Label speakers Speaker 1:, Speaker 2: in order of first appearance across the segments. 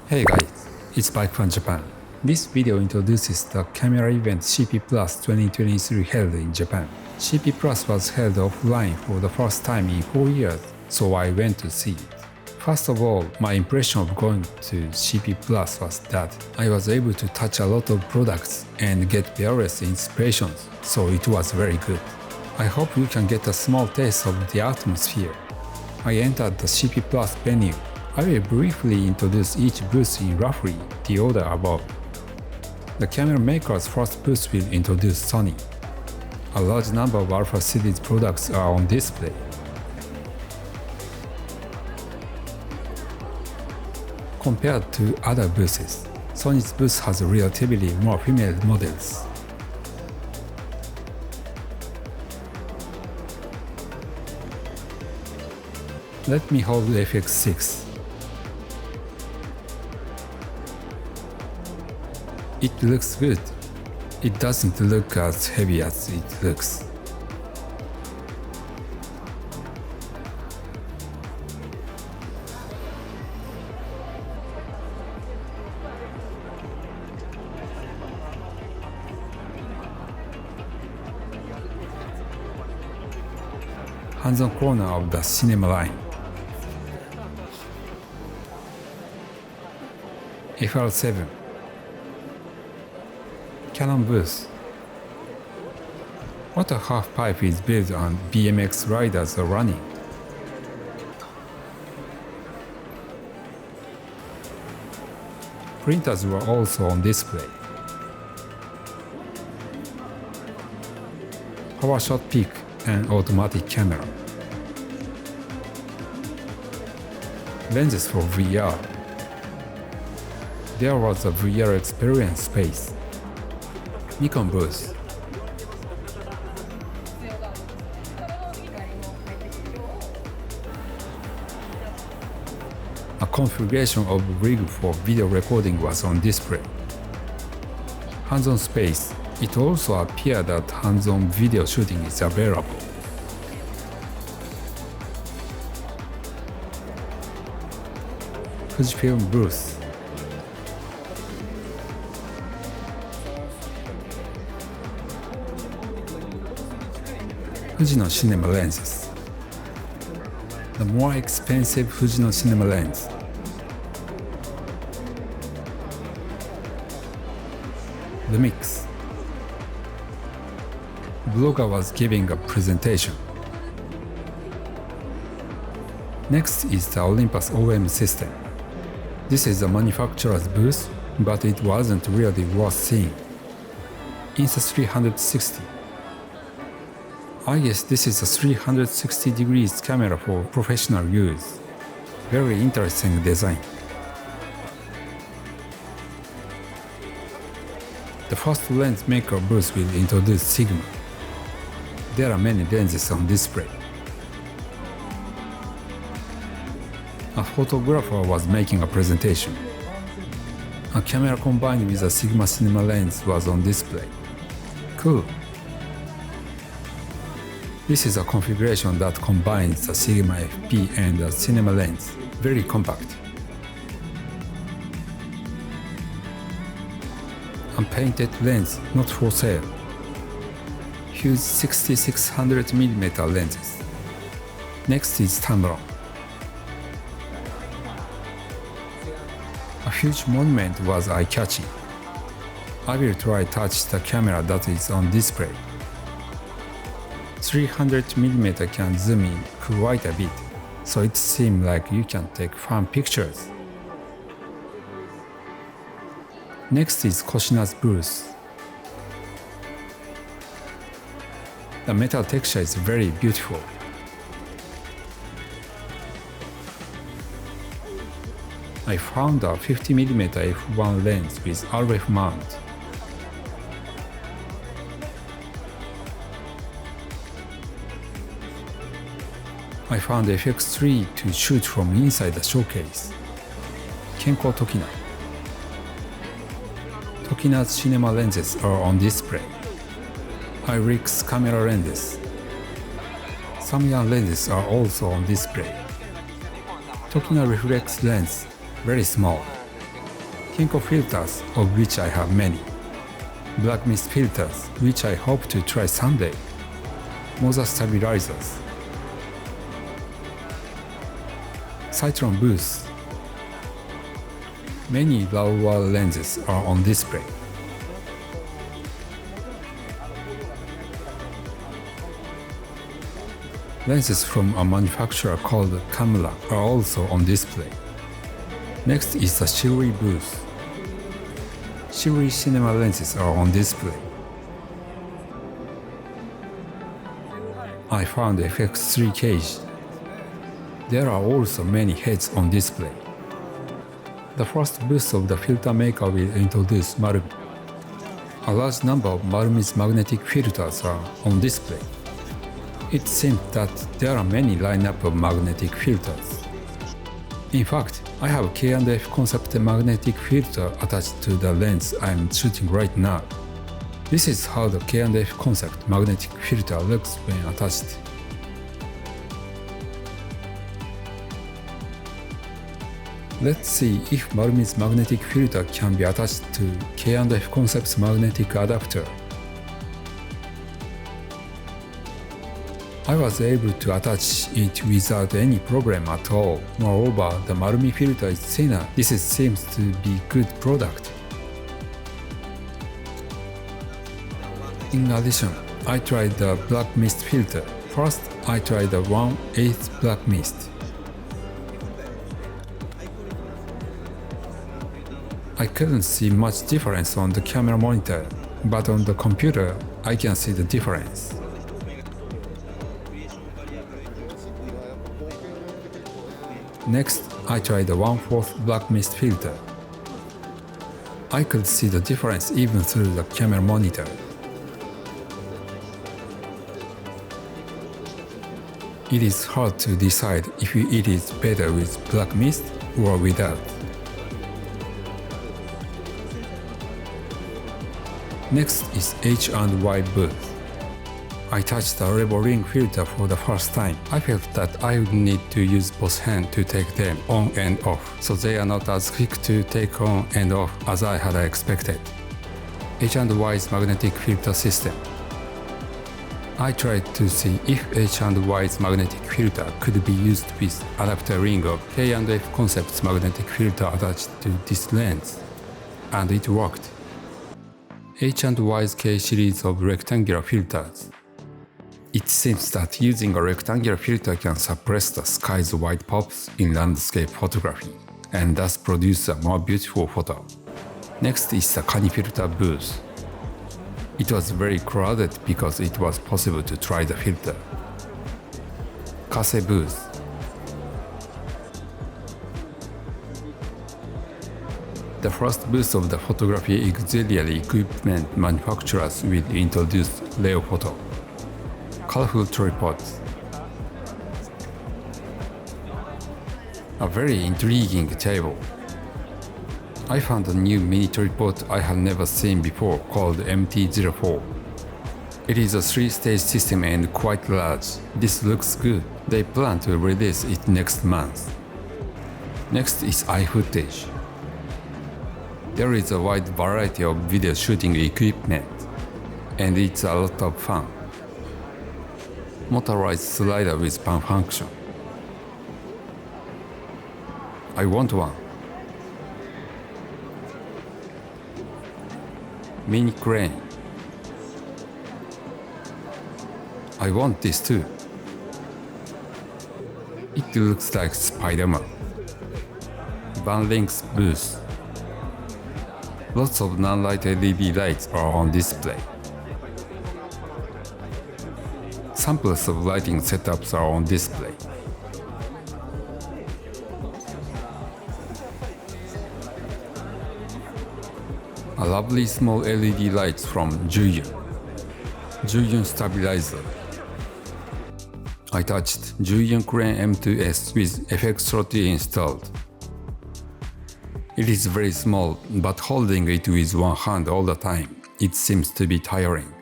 Speaker 1: Hey guys, it's Bike from Japan. This video introduces the camera event CP+2023 held in Japan. CP Plus was held offline for the first time in 4 years, so I went to see it. First of all, my impression of going to CP Plus was that I was able to touch a lot of products and get various inspirations, so it was very good. I hope you can get a small taste of the atmosphere. I entered the CP Plus venue. I will briefly introduce each booth in roughly the order above. The camera maker's first booth will introduce Sony. A large number of Alpha series products are on display. Compared to other booths, Sony's booth has relatively more female models. Let me hold FX6. It looks good. It doesn't look as heavy as it looks. Hands-on corner of the cinema line. FR7. Canon booth. Water half pipe is built on BMX riders are running. Printers were also on display. PowerShot Peak and automatic camera. Lenses for VR. There was a VR experience space. Nikon booth. A configuration of rig for video recording was on display. Hands-on space. It also appeared that hands-on video shooting is available. Fujifilm booth. Fujino cinema lenses. The more expensive Fujino cinema lens. LUMIX. Blogger was giving a presentation. Next is the Olympus OM system. This is the manufacturer's booth, but it wasn't really worth seeing. Insta360. I guess this is a 360 degrees camera for professional use. Very interesting design. The first lens maker booth will introduce Sigma. There are many lenses on display. A photographer was making a presentation. A camera combined with a Sigma cinema lens was on display. Cool. This is a configuration that combines the Sigma FP and the cinema lens. Very compact. Unpainted lens not for sale. Huge 6600mm lenses. Next is Tamron. A huge monument was eye-catching. I will try to touch the camera that is on display. 300mm can zoom in quite a bit, so it seems like you can take fun pictures. Next is Cosina's booth. The metal texture is very beautiful. I found a 50mm f1 lens with RF mount. I found FX3 to shoot from inside the showcase. Kenko Tokina. Tokina's cinema lenses are on display. Irix camera lenses. Samyang lenses are also on display. Tokina reflex lens, very small. Kenko filters, of which I have many. Black mist filters, which I hope to try someday. MOZA stabilizers. SIGHTRON booth. Many LAOWA lenses are on display. Lenses from a manufacturer called KamLan are also on display. Next is the SIRUI booth. SIRUI cinema lenses are on display. I found FX3 cage. There are also many heads on display. The first booth of the filter maker will introduce marumi. A large number of marumi's magnetic filters are on display. It seems that there are many lineup of magnetic filters. In fact, I have K&F concept magnetic filter attached to the lens I am shooting right now. This is how the K&F concept magnetic filter looks when attached. Let's see if marumi's magnetic filter can be attached to K&F concept's magnetic adapter. I was able to attach it without any problem at all. Moreover, the marumi filter is thinner. This seems to be good product. In addition, I tried the black mist filter. First, I tried the 1/8 black mist. I couldn't see much difference on the camera monitor, but on the computer, I can see the difference. Next, I tried the 1/4 black mist filter. I could see the difference even through the camera monitor. It is hard to decide if it is better with black mist or without. Next is H&Y booth. I touched the revolving filter for the first time. I felt that I would need to use both hands to take them on and off, so they are not as quick to take on and off as I had expected. H&Y's magnetic filter system. I tried to see if H&Y's magnetic filter could be used with adapter ring of K&F Concept's magnetic filter attached to this lens, and it worked. H&Y's K series of rectangular filters. It seems that using a rectangular filter can suppress the sky's white pops in landscape photography, and thus produce a more beautiful photo. Next is the KANI filter booth. It was very crowded because it was possible to try the filter. Kase booth. The first booth of the photography auxiliary equipment manufacturers will introduce Leofoto. Colorful tripods. A very intriguing table. I found a new mini tripod I had never seen before called MT-04. It is a 3-stage system and quite large. This looks good. They plan to release it next month. Next is iFootage. There is a wide variety of video shooting equipment, and it's a lot of fun. Motorized slider with pan function. I want one. Mini crane. I want this too. It looks like Spider-Man. Vanlinks booth. Lots of NANLITE LED lights are on display. Samples of lighting setups are on display. A lovely small LED lights from ZHIYUN. ZHIYUN stabilizer. I touched ZHIYUN Crane M2S with FX30 installed. It is very small, but holding it with one hand all the time, it seems to be tiring.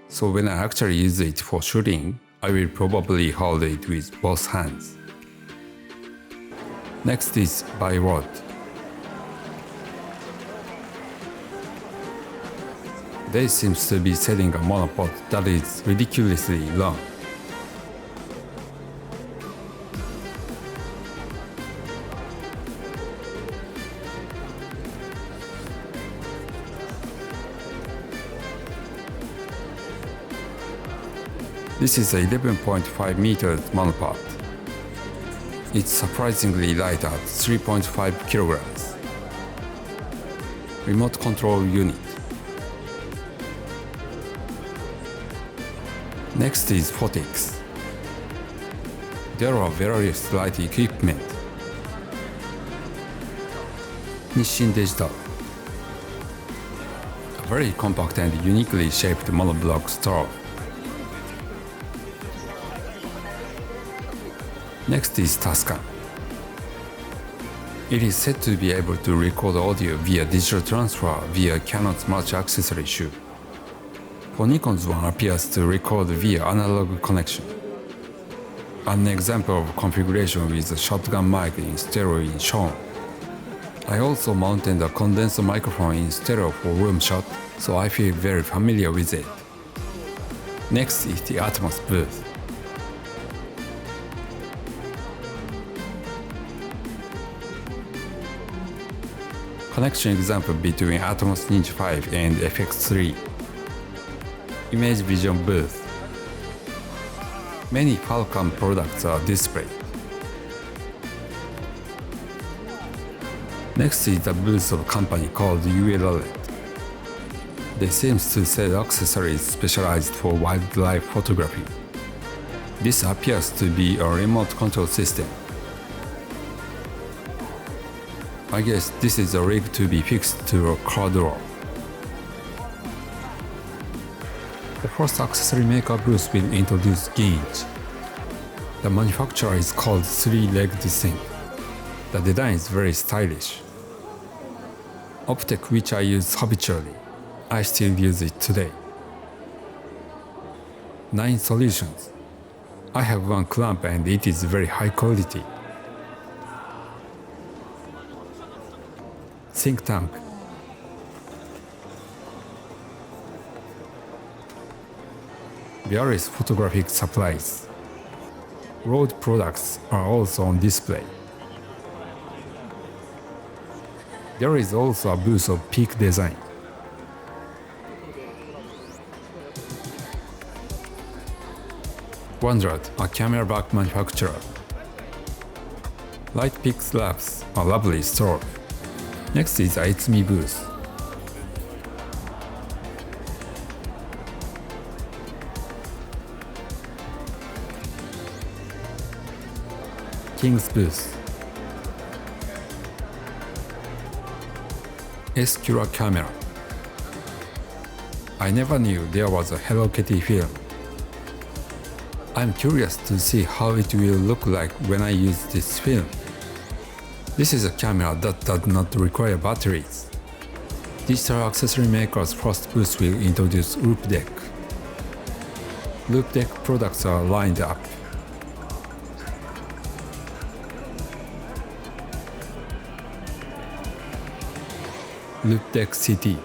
Speaker 1: So when I actually use it for shooting, I will probably hold it with both hands. Next is BiRod. They seem to be selling a monopod that is ridiculously long. This is a 11.5 meters monopod. It's surprisingly light at 3.5 kilograms. Remote control unit. Next is photics. There are various light equipment. Nissin Digital. A very compact and uniquely shaped monoblock strobe. Next is Tascam. It is said to be able to record audio via digital transfer via Canon's multi-accessory chute. For Nikon's one appears to record via analog connection. An example of configuration with a shotgun mic in stereo is shown. I also mounted a condenser microphone in stereo for room shot, so I feel very familiar with it. Next is the Atmos booth. Connection example between Atmos Ninja 5 and FX3. Image vision booth. Many Falcon products are displayed. Next is the booth of a company called ULLED. They seem to sell accessories specialized for wildlife photography. This appears to be a remote control system. I guess this is a rig to be fixed to a car door. The first accessory maker booth will introduce Ginch. The manufacturer is called three-legged thing. The design is very stylish. Optic, which I use habitually. I still use it today. 9 solutions. I have one clamp and it is very high quality. Think tank. Various photographic supplies. Road products are also on display. There is also a booth of Peak Design. Wandered, a camera back manufacturer. LightPix Labs, a lovely store. Next is Aitsumi booth. King's booth. Escura Camera. I never knew there was a Hello Kitty film. I'm curious to see how it will look like when I use this film. This is a camera that does not require batteries. Digital accessory maker's first booth will introduce Loop Deck. Loop Deck products are lined up. Loop Deck CT.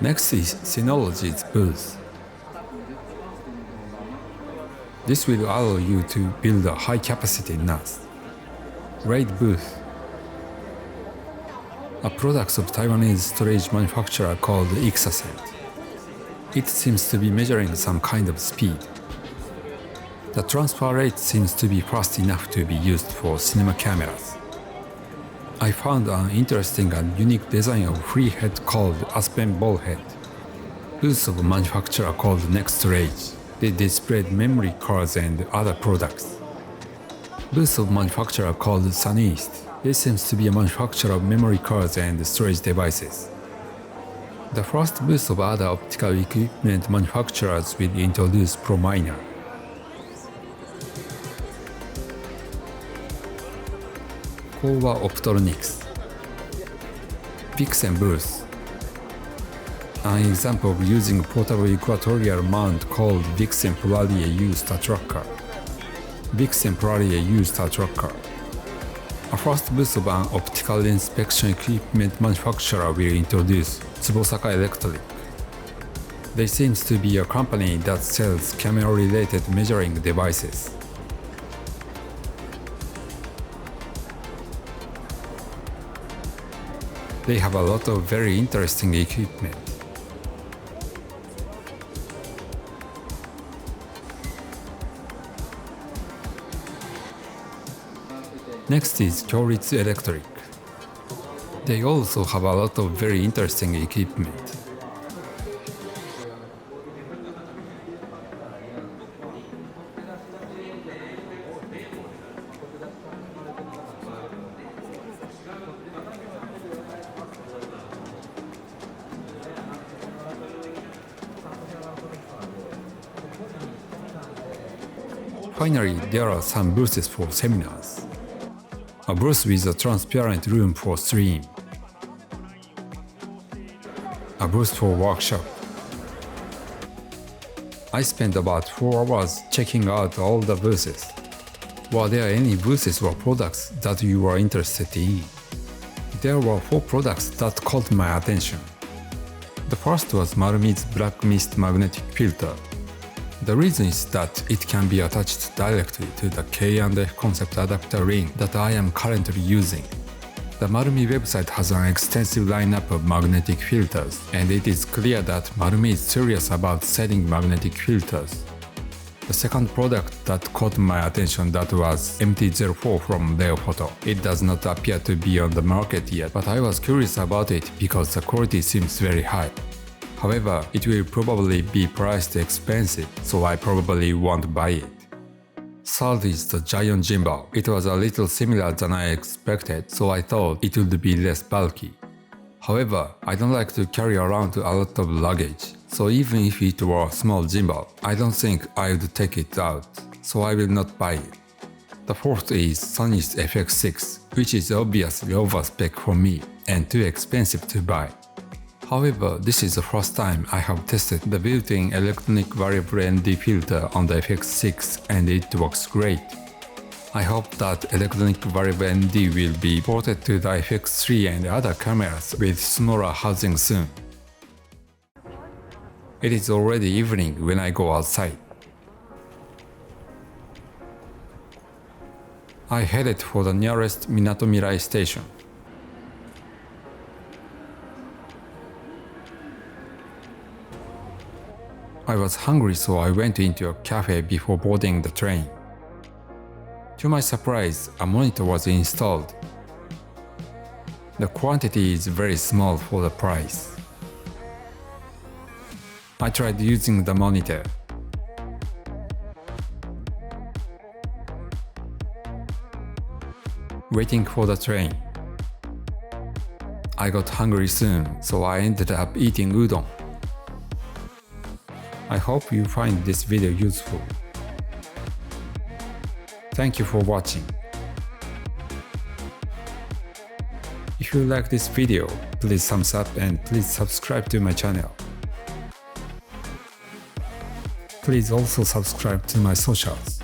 Speaker 1: Next is Synology's booth. This will allow you to build a high-capacity NAS. RAID booth. A product of Taiwanese storage manufacturer called Ixaset. It seems to be measuring some kind of speed. The transfer rate seems to be fast enough to be used for cinema cameras. I found an interesting and unique design of free head called Aspen Ball Head. Booth of a manufacturer called Next Rage. They displayed memory cards and other products. Booth of manufacturer called Suneast. This seems to be a manufacturer of memory cards and storage devices. The first booth of other optical equipment manufacturers will introduce ProMiner. Kowa Optronics. Vixen booth. An example of using portable equatorial mount called Vixen Polarier U Star Tracker. Vixen Polarier U Star Tracker. A first booth of an optical inspection equipment manufacturer will introduce Tsubosaka Electric. They seem to be a company that sells camera-related measuring devices. They have a lot of very interesting equipment. Next is Kyoritsu Electric. They also have a lot of very interesting equipment. Finally, there are some booths for seminars. A booth with a transparent room for stream. A booth for workshop. I spent about 4 hours checking out all the booths. Were there any booths or products that you were interested in? There were 4 products that caught my attention. The first was Marumi's black mist magnetic filter. The reason is that it can be attached directly to the K&F concept adapter ring that I am currently using. The Marumi website has an extensive lineup of magnetic filters, and it is clear that Marumi is serious about selling magnetic filters. The second product that caught my attention that was MT-04 from Leofoto. It does not appear to be on the market yet, but I was curious about it because the quality seems very high. However, it will probably be priced expensive, so I probably won't buy it. Third is the ZHIYUN gimbal. It was a little similar than I expected, so I thought it would be less bulky. However, I don't like to carry around a lot of luggage, so even if it were a small gimbal, I don't think I would take it out, so I will not buy it. The fourth is Sony's FX6, which is obviously over spec for me and too expensive to buy. However, this is the first time I have tested the built-in electronic variable ND filter on the FX6 and it works great. I hope that electronic variable ND will be ported to the FX3 and other cameras with smaller housing soon. It is already evening when I go outside. I headed for the nearest Minatomirai station. I was hungry, so I went into a cafe before boarding the train. To my surprise, a monitor was installed. The quantity is very small for the price. I tried using the monitor. Waiting for the train. I got hungry soon, so I ended up eating udon. I hope you find this video useful. Thank you for watching. If you like this video, please thumbs up and please subscribe to my channel. Please also subscribe to my socials.